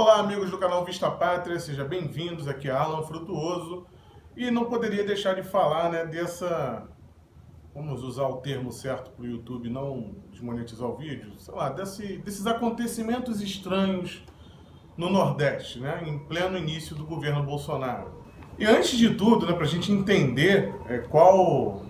Olá, amigos do canal Vista Pátria, sejam bem-vindos. Aqui é Alan Frutuoso e não poderia deixar de falar, vamos usar o termo certo para o YouTube não desmonetizar o vídeo, desses acontecimentos estranhos no Nordeste, em pleno início do governo Bolsonaro. E antes de tudo, para a gente entender qual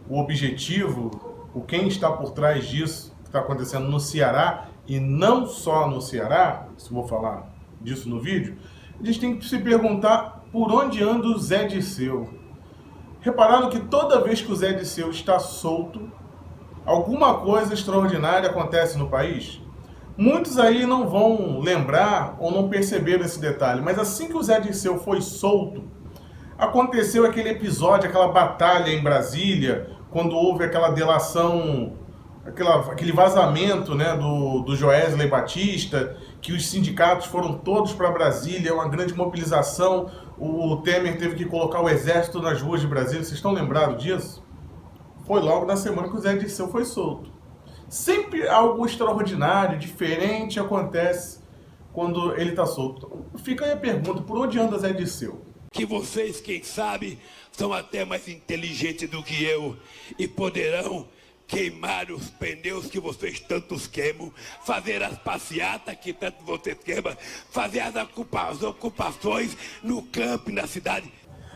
o objetivo, quem está por trás disso que está acontecendo no Ceará, e não só no Ceará, se vou falar disso no vídeo, a gente tem que se perguntar por onde anda o Zé Dirceu. Repararam que toda vez que o Zé Dirceu está solto, alguma coisa extraordinária acontece no país? Muitos aí não vão lembrar ou não perceberam esse detalhe, mas assim que o Zé Dirceu foi solto, aconteceu aquele episódio, aquela batalha em Brasília, quando houve aquela delação, aquele vazamento do Joesley Batista, que os sindicatos foram todos para Brasília, uma grande mobilização, o Temer teve que colocar o exército nas ruas de Brasília. Vocês estão lembrados disso? Foi logo na semana que o Zé Dirceu foi solto. Sempre algo extraordinário, diferente acontece quando ele está solto. Fica aí a pergunta, por onde anda Zé Dirceu? Que vocês, quem sabe, são até mais inteligentes do que eu e poderão queimar os pneus que vocês tantos queimam, fazer as passeatas que tanto vocês queimam, fazer as ocupações no campo e na cidade.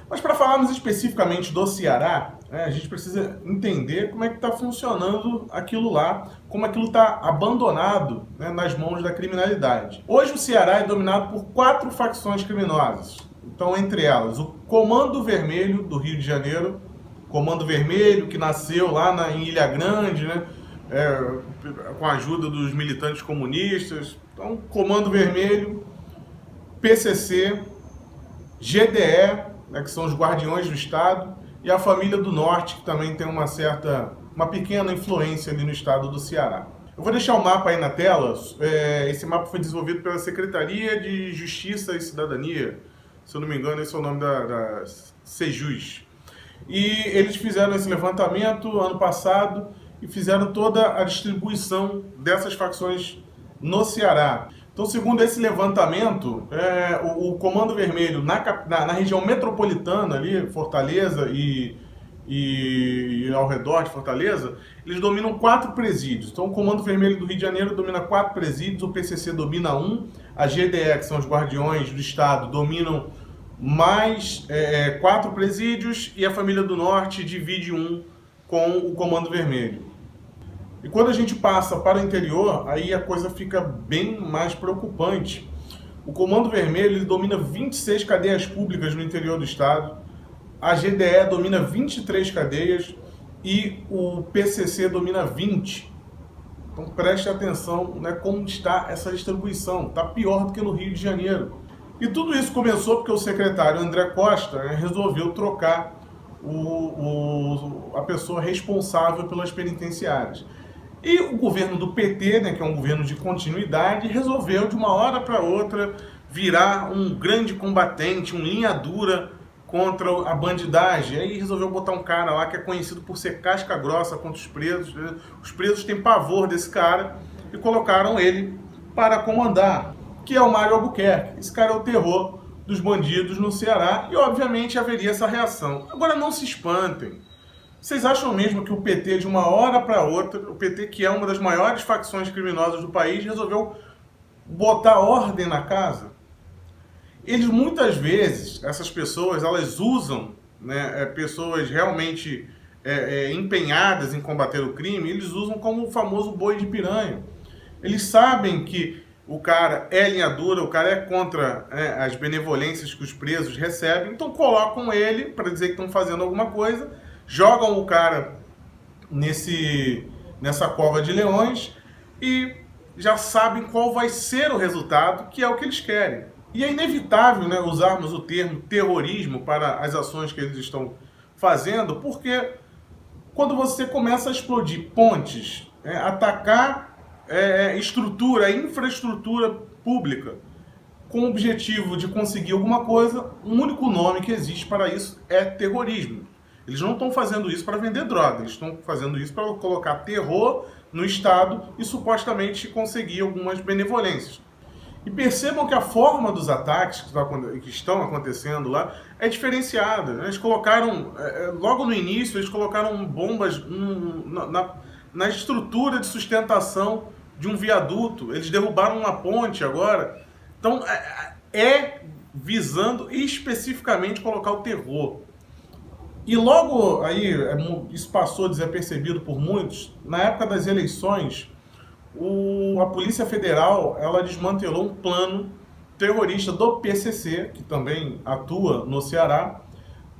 Mas para falarmos especificamente do Ceará, a gente precisa entender como é que está funcionando aquilo lá, como aquilo está abandonado nas mãos da criminalidade. Hoje o Ceará é dominado por 4 facções criminosas. Então, entre elas, o Comando Vermelho do Rio de Janeiro, Comando Vermelho, que nasceu lá em Ilha Grande, com a ajuda dos militantes comunistas. Então, Comando Vermelho, PCC, GDE, que são os Guardiões do Estado, e a Família do Norte, que também tem uma pequena influência ali no estado do Ceará. Eu vou deixar o mapa aí na tela. Esse mapa foi desenvolvido pela Secretaria de Justiça e Cidadania. Se eu não me engano, esse é o nome da Sejus. E eles fizeram esse levantamento ano passado e fizeram toda a distribuição dessas facções no Ceará. Então, segundo esse levantamento, o Comando Vermelho na região metropolitana, ali, Fortaleza e ao redor de Fortaleza, eles dominam 4 presídios. Então, o Comando Vermelho do Rio de Janeiro domina 4 presídios, o PCC domina 1, a GDE, que são os Guardiões do Estado, dominam mais 4 presídios, e a Família do Norte divide 1 com o Comando Vermelho. E quando a gente passa para o interior, aí a coisa fica bem mais preocupante. O Comando Vermelho ele domina 26 cadeias públicas no interior do estado, a GDE domina 23 cadeias e o PCC domina 20. Então preste atenção como está essa distribuição. Está pior do que no Rio de Janeiro. E tudo isso começou porque o secretário André Costa resolveu trocar a pessoa responsável pelas penitenciárias. E o governo do PT, que é um governo de continuidade, resolveu de uma hora para outra virar um grande combatente, um linha dura contra a bandidagem. Aí resolveu botar um cara lá que é conhecido por ser casca grossa contra os presos. Os presos têm pavor desse cara e colocaram ele para comandar, que é o Mário Albuquerque. Esse cara é o terror dos bandidos no Ceará e, obviamente, haveria essa reação. Agora, não se espantem. Vocês acham mesmo que o PT, de uma hora para outra, o PT, que é uma das maiores facções criminosas do país, resolveu botar ordem na casa? Eles, muitas vezes, essas pessoas, elas usam pessoas realmente empenhadas em combater o crime, eles usam como o famoso boi de piranha. Eles sabem que o cara é linha dura, o cara é contra as benevolências que os presos recebem, então colocam ele para dizer que estão fazendo alguma coisa, jogam o cara nessa cova de leões e já sabem qual vai ser o resultado, que é o que eles querem. E é inevitável usarmos o termo terrorismo para as ações que eles estão fazendo, porque quando você começa a explodir pontes, atacar infraestrutura pública, com o objetivo de conseguir alguma coisa, o único nome que existe para isso é terrorismo. Eles não estão fazendo isso para vender droga, eles estão fazendo isso para colocar terror no Estado e supostamente conseguir algumas benevolências. E percebam que a forma dos ataques que estão acontecendo lá é diferenciada. Eles colocaram, logo no início, eles colocaram bombas na estrutura de sustentação de um viaduto. Eles derrubaram uma ponte agora. Então, visando especificamente colocar o terror. E logo aí, isso passou desapercebido por muitos, na época das eleições, a Polícia Federal ela desmantelou um plano terrorista do PCC, que também atua no Ceará,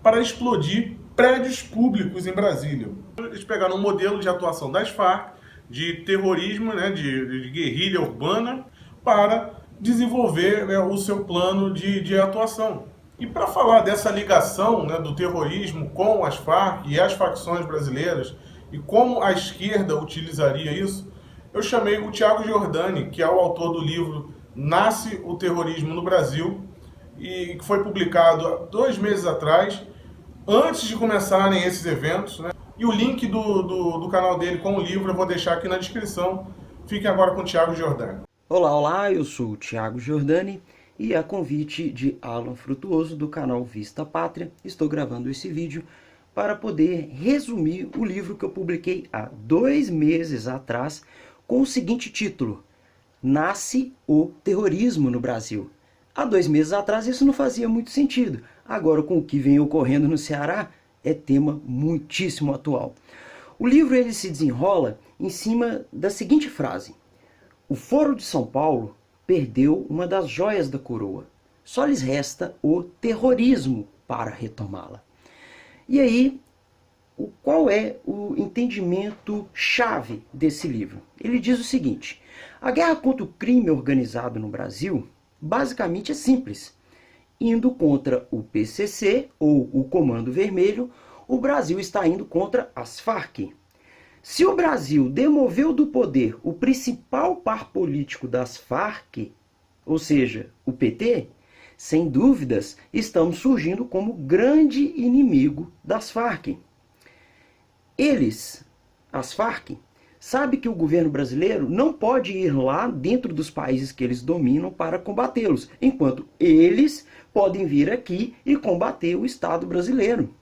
para explodir prédios públicos em Brasília. Eles pegaram um modelo de atuação das Farc, de terrorismo, né, de guerrilha urbana, para desenvolver, né, o seu plano de atuação. E para falar dessa ligação, né, do terrorismo com as Farc e as facções brasileiras, e como a esquerda utilizaria isso, eu chamei o Thiago Giordani, que é o autor do livro Nasce o Terrorismo no Brasil, e que foi publicado há 2 meses atrás, antes de começarem esses eventos, né? E o link do canal dele com o livro eu vou deixar aqui na descrição. Fiquem agora com o Thiago Giordani. Olá, eu sou o Thiago Giordani e a convite de Alan Frutuoso do canal Vista Pátria, estou gravando esse vídeo para poder resumir o livro que eu publiquei há 2 meses atrás com o seguinte título: Nasce o Terrorismo no Brasil. Há 2 meses atrás isso não fazia muito sentido. Agora, com o que vem ocorrendo no Ceará, é tema muitíssimo atual. O livro ele se desenrola em cima da seguinte frase: o Foro de São Paulo perdeu uma das joias da coroa. Só lhes resta o terrorismo para retomá-la. E aí, qual é o entendimento chave desse livro? Ele diz o seguinte: a guerra contra o crime organizado no Brasil basicamente é simples. Indo contra o PCC, ou o Comando Vermelho, o Brasil está indo contra as Farc. Se o Brasil demoveu do poder o principal par político das Farc, ou seja, o PT, sem dúvidas estamos surgindo como grande inimigo das Farc. Eles, as Farc, sabem que o governo brasileiro não pode ir lá dentro dos países que eles dominam para combatê-los, enquanto eles podem vir aqui e combater o Estado brasileiro.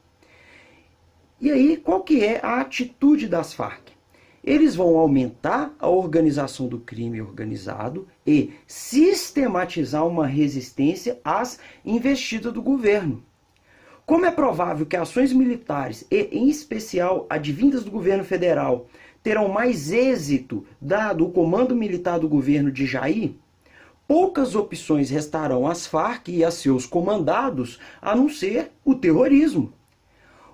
E aí, qual que é a atitude das Farc? Eles vão aumentar a organização do crime organizado e sistematizar uma resistência às investidas do governo. Como é provável que ações militares, e em especial advindas do governo federal, terão mais êxito dado o comando militar do governo de Jair, poucas opções restarão às Farc e a seus comandados a não ser o terrorismo.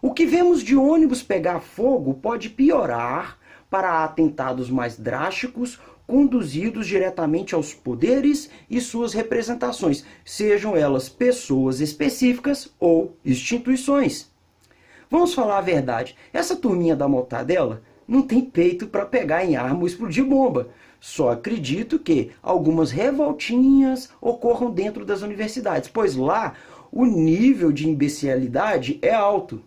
O que vemos de ônibus pegar fogo pode piorar para atentados mais drásticos, conduzidos diretamente aos poderes e suas representações, sejam elas pessoas específicas ou instituições. Vamos falar a verdade, essa turminha da mortadela não tem peito para pegar em arma ou explodir bomba. Só acredito que algumas revoltinhas ocorram dentro das universidades, pois lá o nível de imbecilidade é alto.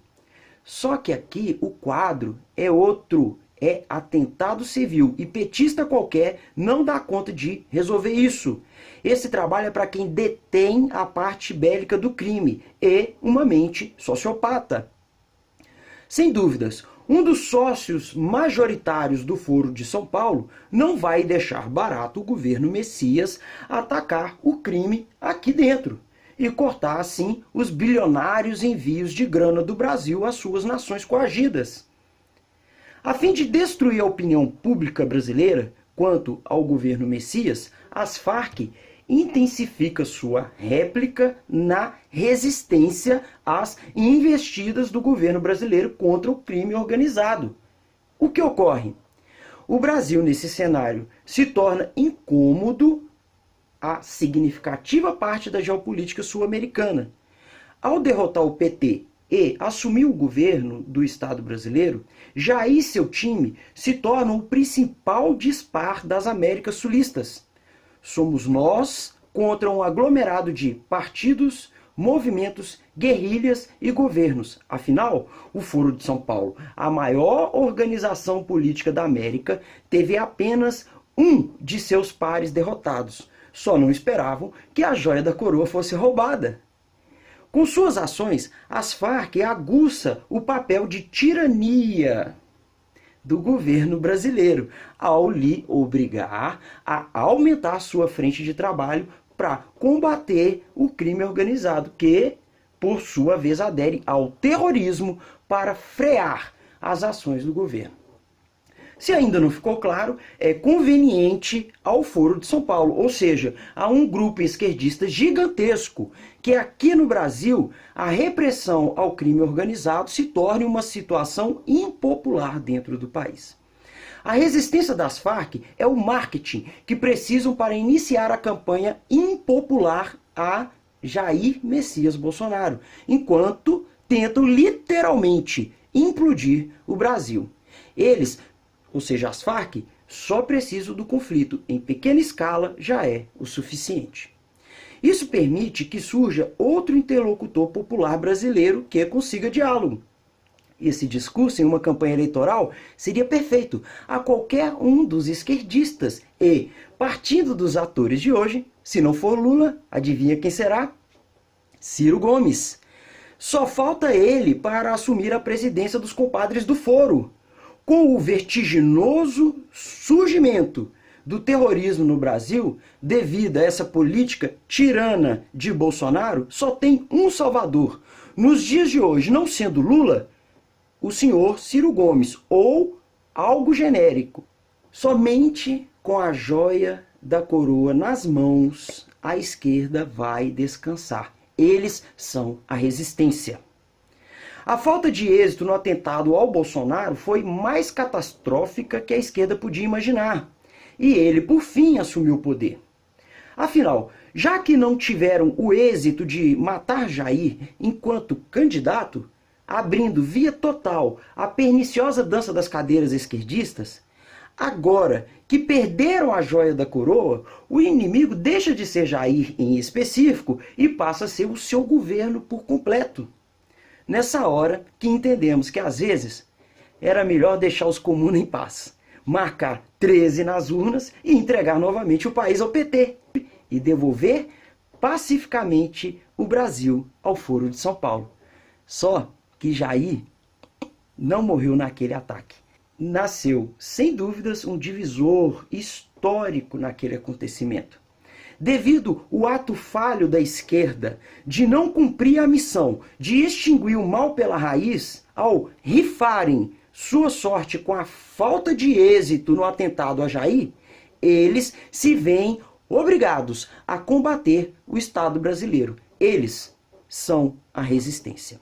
Só que aqui o quadro é outro, é atentado civil, e petista qualquer não dá conta de resolver isso. Esse trabalho é para quem detém a parte bélica do crime e uma mente sociopata. Sem dúvidas, um dos sócios majoritários do Foro de São Paulo não vai deixar barato o governo Messias atacar o crime aqui dentro e cortar assim os bilionários envios de grana do Brasil às suas nações coagidas. A fim de destruir a opinião pública brasileira quanto ao governo Messias, as Farc intensifica sua réplica na resistência às investidas do governo brasileiro contra o crime organizado. O que ocorre? O Brasil, nesse cenário, se torna incômodo a significativa parte da geopolítica sul-americana. Ao derrotar o PT e assumir o governo do Estado brasileiro, Jair e seu time se tornam o principal dispar das Américas sulistas. Somos nós contra um aglomerado de partidos, movimentos, guerrilhas e governos. Afinal, o Foro de São Paulo, a maior organização política da América, teve apenas um de seus pares derrotados. só não esperavam que a joia da coroa fosse roubada. Com suas ações, as Farc aguça o papel de tirania do governo brasileiro, ao lhe obrigar a aumentar sua frente de trabalho para combater o crime organizado, que, por sua vez, adere ao terrorismo para frear as ações do governo. Se ainda não ficou claro, é conveniente ao Foro de São Paulo, ou seja, a um grupo esquerdista gigantesco, que aqui no Brasil a repressão ao crime organizado se torne uma situação impopular dentro do país. A resistência das Farc é o marketing que precisam para iniciar a campanha impopular a Jair Messias Bolsonaro, enquanto tentam literalmente implodir o Brasil. Eles, ou seja, as Farc, só precisam do conflito em pequena escala já é o suficiente. Isso permite que surja outro interlocutor popular brasileiro que consiga diálogo. Esse discurso em uma campanha eleitoral seria perfeito a qualquer um dos esquerdistas e, partindo dos atores de hoje, se não for Lula, adivinha quem será? Ciro Gomes. Só falta ele para assumir a presidência dos compadres do Foro. Com o vertiginoso surgimento do terrorismo no Brasil, devido a essa política tirana de Bolsonaro, só tem um salvador. Nos dias de hoje, não sendo Lula, o senhor Ciro Gomes, ou algo genérico. Somente com a joia da coroa nas mãos, a esquerda vai descansar. Eles são a resistência. A falta de êxito no atentado ao Bolsonaro foi mais catastrófica que a esquerda podia imaginar. E ele, por fim, assumiu o poder. Afinal, já que não tiveram o êxito de matar Jair enquanto candidato, abrindo via total a perniciosa dança das cadeiras esquerdistas, agora que perderam a joia da coroa, o inimigo deixa de ser Jair em específico e passa a ser o seu governo por completo. Nessa hora que entendemos que às vezes era melhor deixar os comunas em paz, marcar 13 nas urnas e entregar novamente o país ao PT e devolver pacificamente o Brasil ao Foro de São Paulo. Só que Jair não morreu naquele ataque. Nasceu, sem dúvidas, um divisor histórico naquele acontecimento. Devido ao ato falho da esquerda de não cumprir a missão de extinguir o mal pela raiz, ao rifarem sua sorte com a falta de êxito no atentado a Jair, eles se veem obrigados a combater o Estado brasileiro. Eles são a resistência.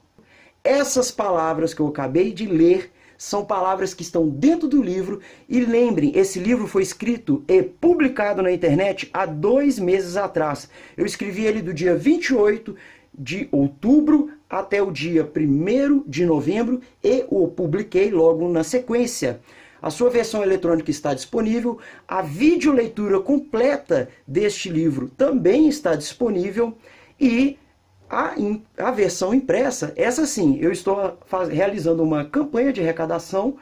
Essas palavras que eu acabei de ler são palavras que estão dentro do livro, e lembrem, esse livro foi escrito e publicado na internet há 2 meses atrás. Eu escrevi ele do dia 28 de outubro até o dia 1º de novembro e o publiquei logo na sequência. A sua versão eletrônica está disponível, a videoleitura completa deste livro também está disponível e a versão impressa, essa sim, eu estou realizando uma campanha de arrecadação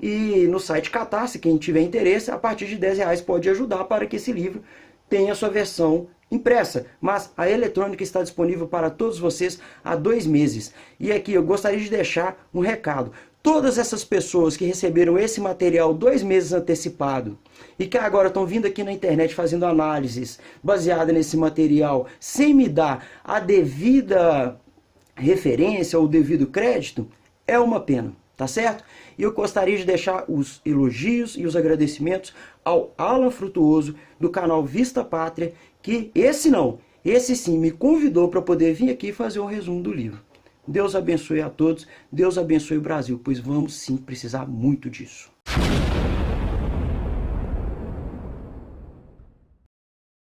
e no site Catarse, quem tiver interesse, a partir de R$10 pode ajudar para que esse livro tenha sua versão impressa. Mas a eletrônica está disponível para todos vocês há 2 meses. E aqui eu gostaria de deixar um recado. Todas essas pessoas que receberam esse material 2 meses antecipado e que agora estão vindo aqui na internet fazendo análises baseadas nesse material sem me dar a devida referência ou o devido crédito, é uma pena, tá certo? E eu gostaria de deixar os elogios e os agradecimentos ao Alan Frutuoso do canal Vista Pátria, que esse sim me convidou para poder vir aqui fazer um resumo do livro. Deus abençoe a todos, Deus abençoe o Brasil, pois vamos sim precisar muito disso.